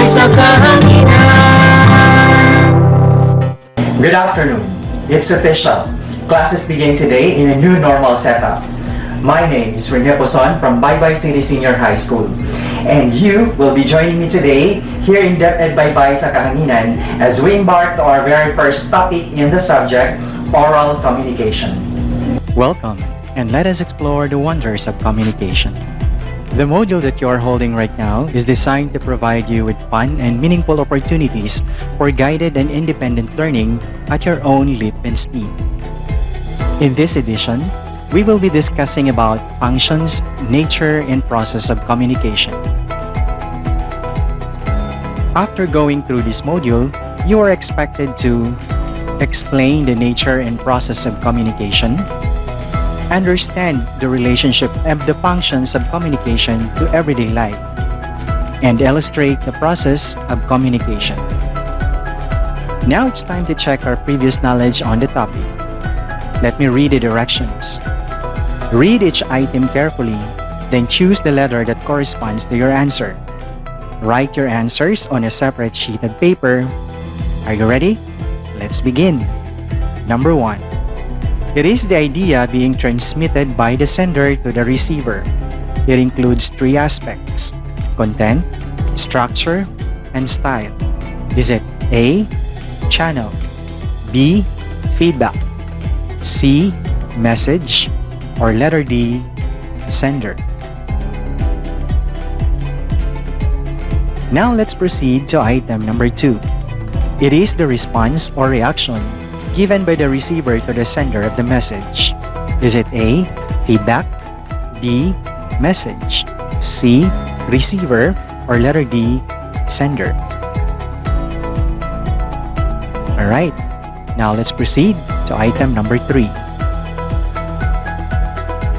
Baybay sa kahanginan. Good afternoon. It's official. Classes begin today in a new normal setup. My name is Rene Poson from Baybay City Senior High School. And you will be joining me today here in DepEd Baybay sa Kahanginan as we embark to our very first topic in the subject, oral communication. Welcome, and let us explore the wonders of communication. The module that you are holding right now is designed to provide you with fun and meaningful opportunities for guided and independent learning at your own leap and speed. In this edition, we will be discussing about functions, nature, and process of communication. After going through this module, you are expected to explain the nature and process of communication, understand the relationship of the functions of communication to everyday life, and illustrate the process of communication. Now it's time to check our previous knowledge on the topic. Let me read the directions. Read each item carefully, then choose the letter that corresponds to your answer. Write your answers on a separate sheet of paper. Are you ready? Let's begin. Number 1. It is the idea being transmitted by the sender to the receiver. It includes 3 aspects: content, structure, and style. Is it A. Channel, B. Feedback, C. Message, or letter D. Sender? Now let's proceed to item number 2. It is the response or reaction given by the receiver to the sender of the message. Is it A. Feedback, B. Message, C. Receiver, or letter D. Sender? Alright, now let's proceed to item number 3.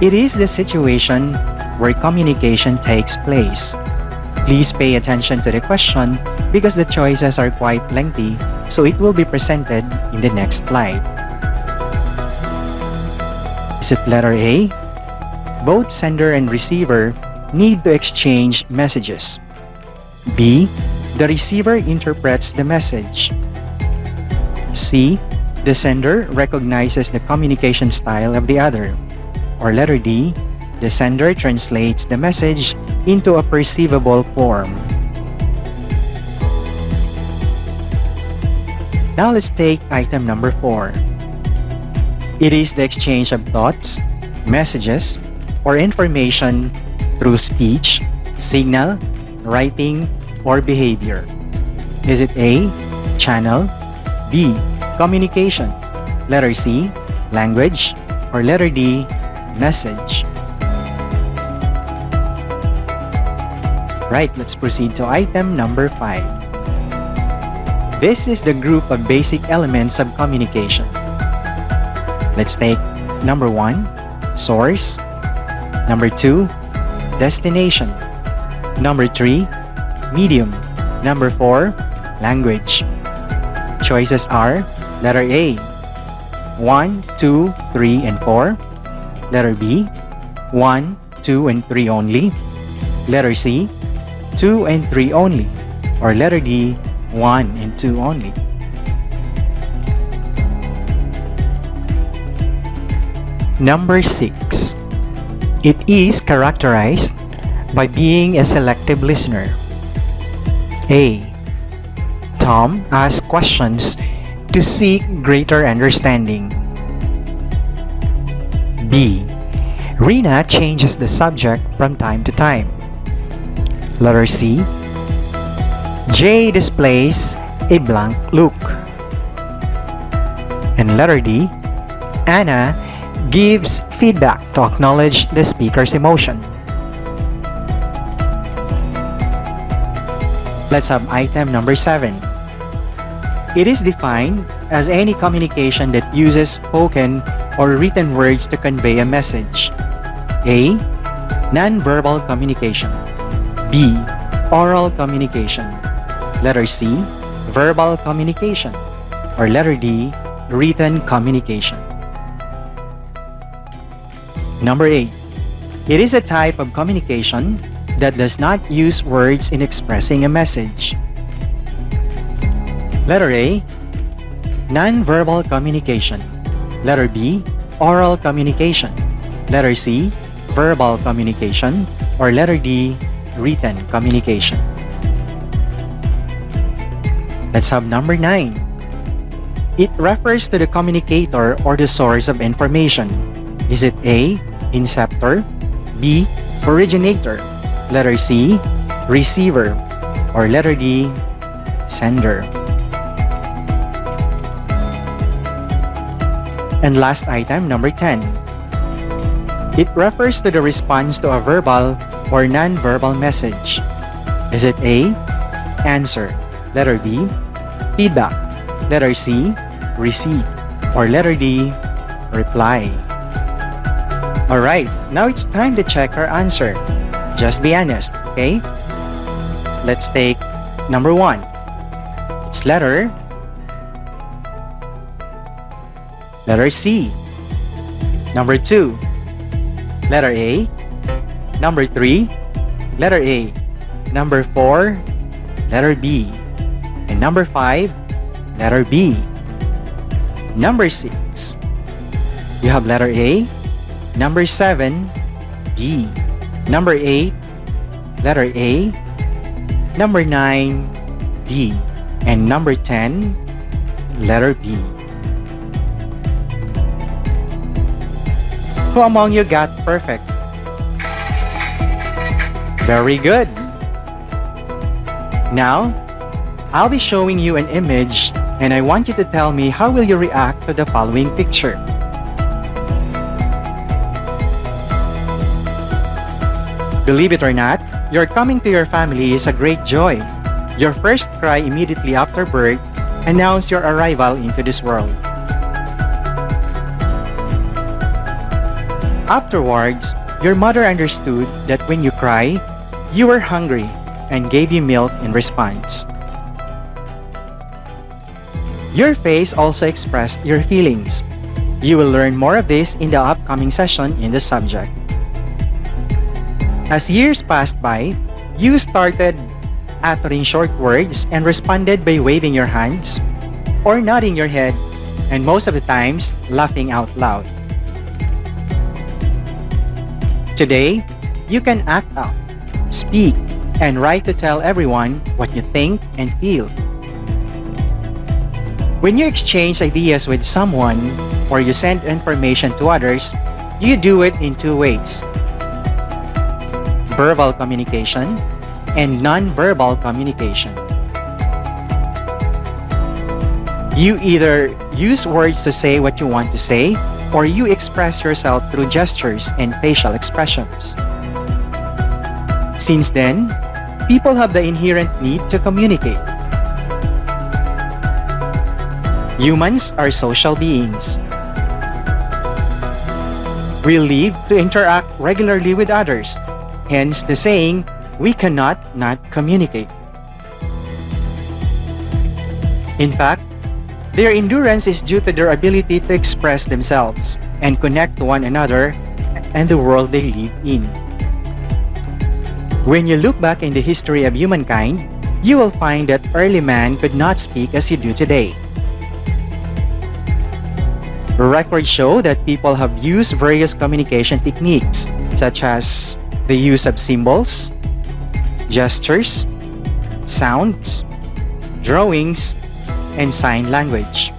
It is the situation where communication takes place. Please pay attention to the question because the choices are quite lengthy, so it will be presented in the next slide. Is it letter A? Both sender and receiver need to exchange messages. B. The receiver interprets the message. C. The sender recognizes the communication style of the other. Or letter D. The sender translates the message into a perceivable form. Now let's take item number 4. It is the exchange of thoughts, messages, or information through speech, signal, writing, or behavior. Is it A. Channel, B. Communication, letter C. Language, or letter D. Message? Right, let's proceed to item number 5. This is the group of basic elements of communication. Let's take number 1, source. Number 2, destination. Number 3, medium. Number 4, language. Choices are letter A, 1, 2, 3, and 4. Letter B, 1, 2, and 3 only. Letter C, 2 and 3 only. Or letter D, 1 and 2 only. Number 6. It is characterized by being a selective listener. A. Tom asks questions to seek greater understanding. B. Rina changes the subject from time to time. Letter C. J displays a blank look. And letter D. Anna gives feedback to acknowledge the speaker's emotion. Let's have item number 7. It is defined as any communication that uses spoken or written words to convey a message. A. Non-verbal communication. B. Oral communication. Letter C. Verbal communication. Or letter D. Written communication. Number 8. It is a type of communication that does not use words in expressing a message. Letter A, non-verbal communication. Letter B, oral communication. Letter C, verbal communication. Or letter D, written communication. Let's have number 9. It refers to the communicator or the source of information. Is it A, inceptor, B, originator, letter C, receiver, or letter D, sender? And last item, number 10. It refers to the response to a verbal or non-verbal message. Is it A, answer, letter B, feedback, letter C, receipt, or letter D, reply? Alright, now it's time to check our answer. Just be honest, okay? Let's take number 1. It's letter C. Number 2, letter A. Number 3, letter A. Number 4, letter B. And number 5, letter B. Number 6, you have letter A. Number 7, B. Number 8, letter A. Number 9, D. And number 10, letter B. Who among you got perfect? Very good. Now, I'll be showing you an image and I want you to tell me how will you react to the following picture. Believe it or not, your coming to your family is a great joy. Your first cry immediately after birth announced your arrival into this world. Afterwards, your mother understood that when you cry, you were hungry and gave you milk in response. Your face also expressed your feelings. You will learn more of this in the upcoming session in the subject. As years passed by, you started uttering short words and responded by waving your hands or nodding your head, and most of the times, laughing out loud. Today, you can act out, speak, and write to tell everyone what you think and feel. When you exchange ideas with someone or you send information to others, you do it in 2 ways: verbal communication and non-verbal communication. You either use words to say what you want to say, or you express yourself through gestures and facial expressions. Since then, people have the inherent need to communicate. Humans are social beings. We live to interact regularly with others, hence the saying, we cannot not communicate. In fact, their endurance is due to their ability to express themselves and connect to one another and the world they live in. When you look back in the history of humankind, you will find that early man could not speak as you do today. Records show that people have used various communication techniques, such as the use of symbols, gestures, sounds, drawings, and sign language.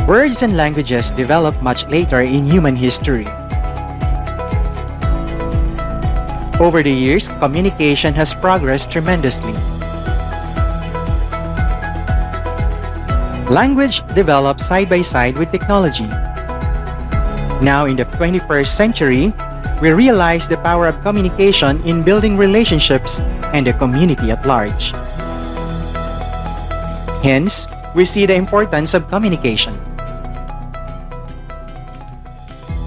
Words and languages developed much later in human history. Over the years, communication has progressed tremendously. Language developed side by side with technology. Now in the 21st century, we realize the power of communication in building relationships and the community at large. Hence, we see the importance of communication.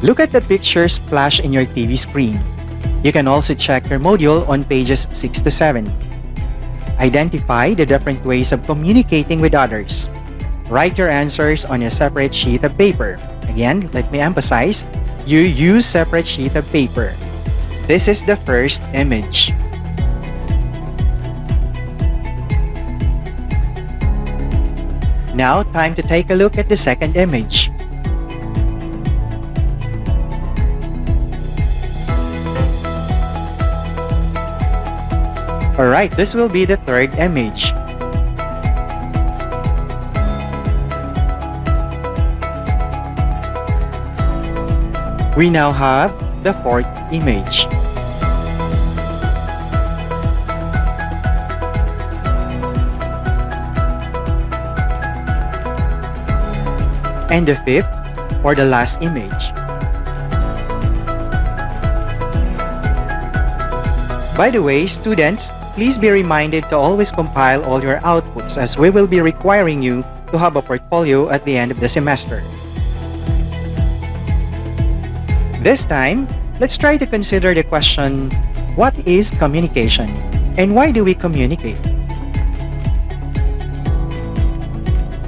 Look at the pictures flashed in your TV screen. You can also check your module on pages 6 to 7. Identify the different ways of communicating with others. Write your answers on a separate sheet of paper. Again, let me emphasize, you use separate sheet of paper. This is the first image. Now, time to take a look at the second image. Alright, this will be the third image. We now have the fourth image. And the fifth, or the last image. By the way, students, please be reminded to always compile all your outputs as we will be requiring you to have a portfolio at the end of the semester. This time, let's try to consider the question, what is communication and why do we communicate?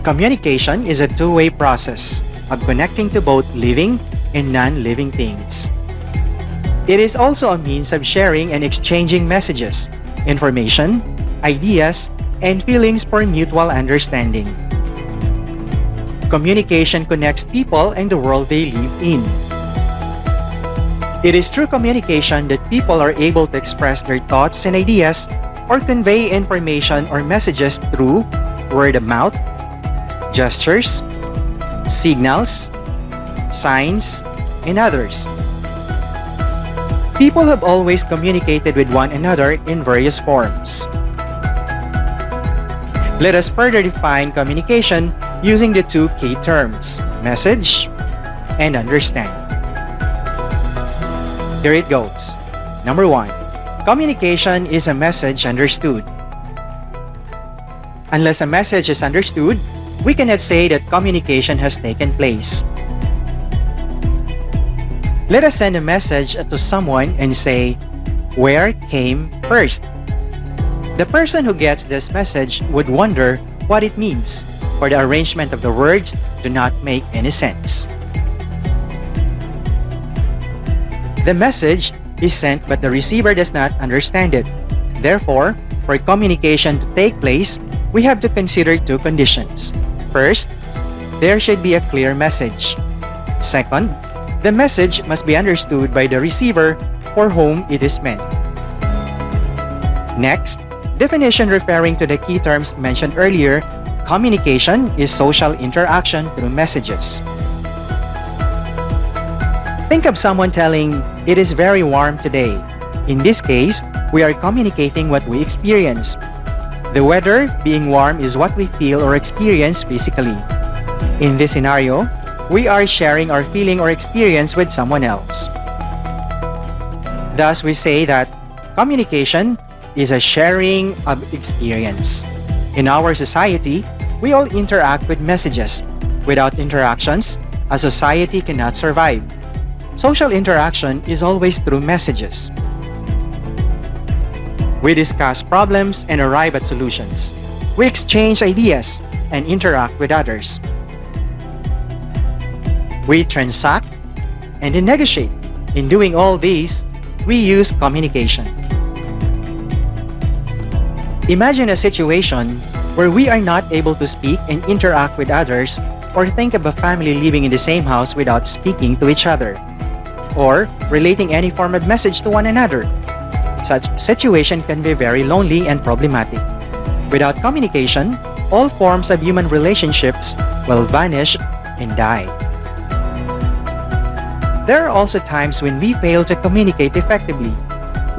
Communication is a two-way process of connecting to both living and non-living things. It is also a means of sharing and exchanging messages, information, ideas, and feelings for mutual understanding. Communication connects people and the world they live in. It is through communication that people are able to express their thoughts and ideas or convey information or messages through word of mouth, gestures, signals, signs, and others. People have always communicated with one another in various forms. Let us further define communication using the two key terms, message and understand. Here it goes. Number 1. Communication is a message understood. Unless a message is understood, we cannot say that communication has taken place. Let us send a message to someone and say, "Where came first?" The person who gets this message would wonder what it means, for the arrangement of the words do not make any sense. The message is sent but the receiver does not understand it. Therefore, for communication to take place, we have to consider two conditions. First, there should be a clear message. Second, the message must be understood by the receiver for whom it is meant. Next, definition referring to the key terms mentioned earlier, communication is social interaction through messages. Think of someone telling, "It is very warm today." In this case, we are communicating what we experience. The weather being warm is what we feel or experience physically. In this scenario, we are sharing our feeling or experience with someone else. Thus, we say that communication is a sharing of experience. In our society, we all interact with messages. Without interactions, a society cannot survive. Social interaction is always through messages. We discuss problems and arrive at solutions. We exchange ideas and interact with others. We transact and then negotiate. In doing all these, we use communication. Imagine a situation where we are not able to speak and interact with others, or think of a family living in the same house without speaking to each other, or relating any form of message to one another. Such situation can be very lonely and problematic. Without communication, all forms of human relationships will vanish and die. There are also times when we fail to communicate effectively,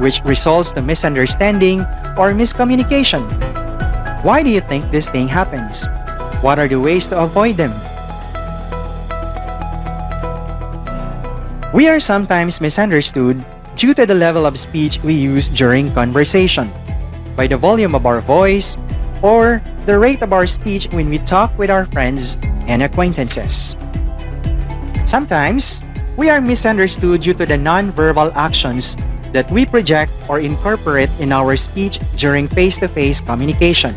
which results to misunderstanding or miscommunication. Why do you think this thing happens? What are the ways to avoid them? We are sometimes misunderstood due to the level of speech we use during conversation, by the volume of our voice, or the rate of our speech when we talk with our friends and acquaintances. Sometimes, we are misunderstood due to the non-verbal actions that we project or incorporate in our speech during face-to-face communication.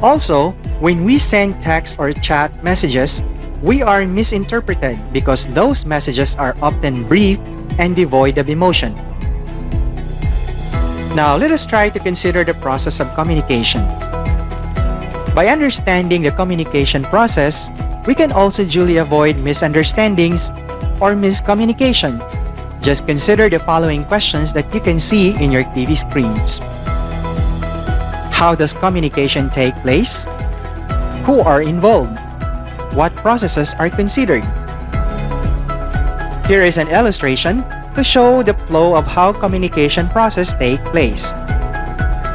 Also, when we send text or chat messages, we are misinterpreted because those messages are often brief and devoid of emotion. Now, let us try to consider the process of communication. By understanding the communication process, we can also duly avoid misunderstandings or miscommunication. Just consider the following questions that you can see in your TV screens. How does communication take place? Who are involved? What processes are considered? Here is an illustration to show the flow of how communication process take place.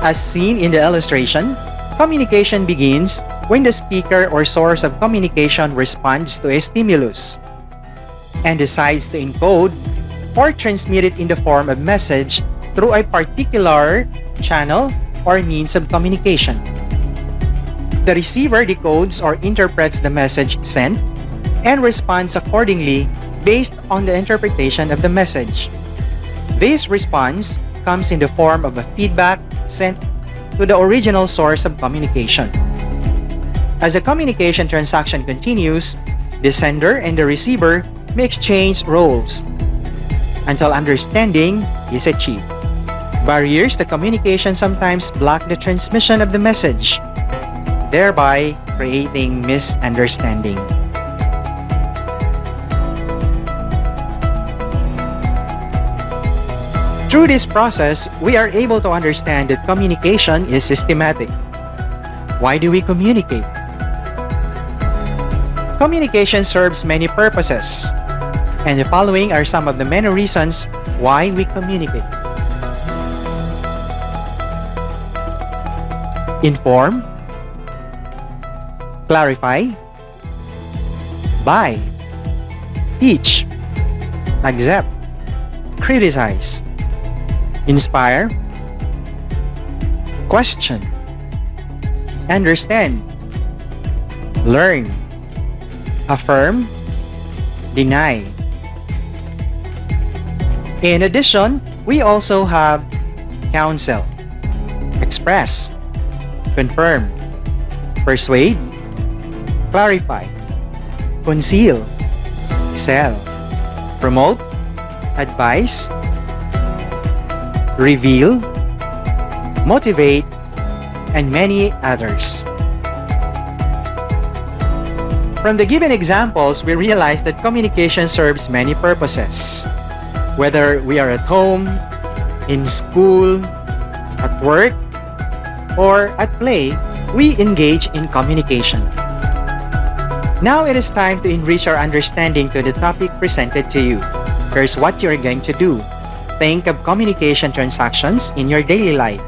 As seen in the illustration, communication begins when the speaker or source of communication responds to a stimulus and decides to encode or transmit it in the form of message through a particular channel or means of communication. The receiver decodes or interprets the message sent and responds accordingly based on the interpretation of the message. This response comes in the form of a feedback sent to the original source of communication. As the communication transaction continues, the sender and the receiver may exchange roles until understanding is achieved. Barriers to communication sometimes block the transmission of the message, thereby creating misunderstanding. Through this process, we are able to understand that communication is systematic. Why do we communicate? Communication serves many purposes, and the following are some of the many reasons why we communicate. Inform, clarify, buy, teach, accept, criticize, inspire, question, understand, learn, affirm, deny. In addition, we also have counsel, express, confirm, persuade, clarify, conceal, sell, promote, advise, reveal, motivate, and many others. From the given examples, we realize that communication serves many purposes. Whether we are at home, in school, at work, or at play, we engage in communication. Now it is time to enrich our understanding to the topic presented to you. Here's what you're going to do. Think of communication transactions in your daily life.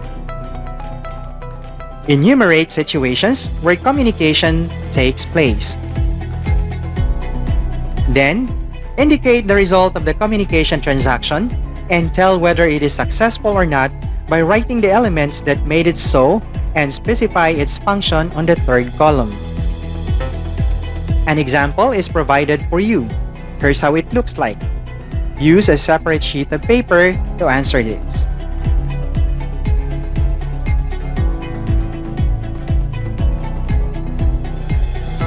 Enumerate situations where communication takes place. Then, indicate the result of the communication transaction and tell whether it is successful or not by writing the elements that made it so and specify its function on the third column. An example is provided for you. Here's how it looks like. Use a separate sheet of paper to answer this.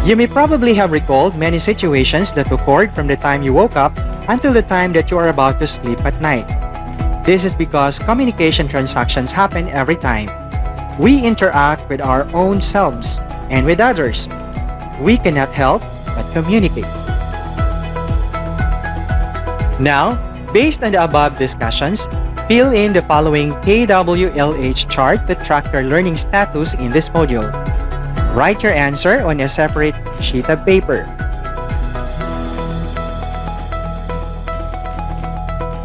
You may probably have recalled many situations that occurred from the time you woke up until the time that you are about to sleep at night. This is because communication transactions happen every time we interact with our own selves and with others. We cannot help but communicate. Now, based on the above discussions, fill in the following KWLH chart to track your learning status in this module. Write your answer on a separate sheet of paper.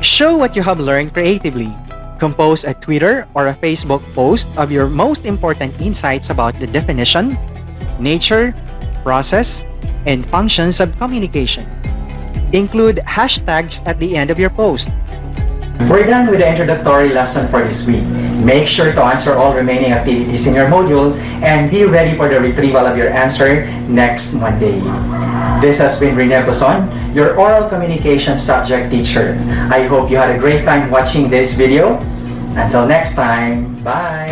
Show what you have learned creatively. Compose a Twitter or a Facebook post of your most important insights about the definition, nature, process, and functions of communication. Include hashtags at the end of your post. We're done with the introductory lesson for this week. Make sure to answer all remaining activities in your module and be ready for the retrieval of your answer next Monday. This has been Rene Boson, your oral communication subject teacher. I hope you had a great time watching this video. Until next time, bye!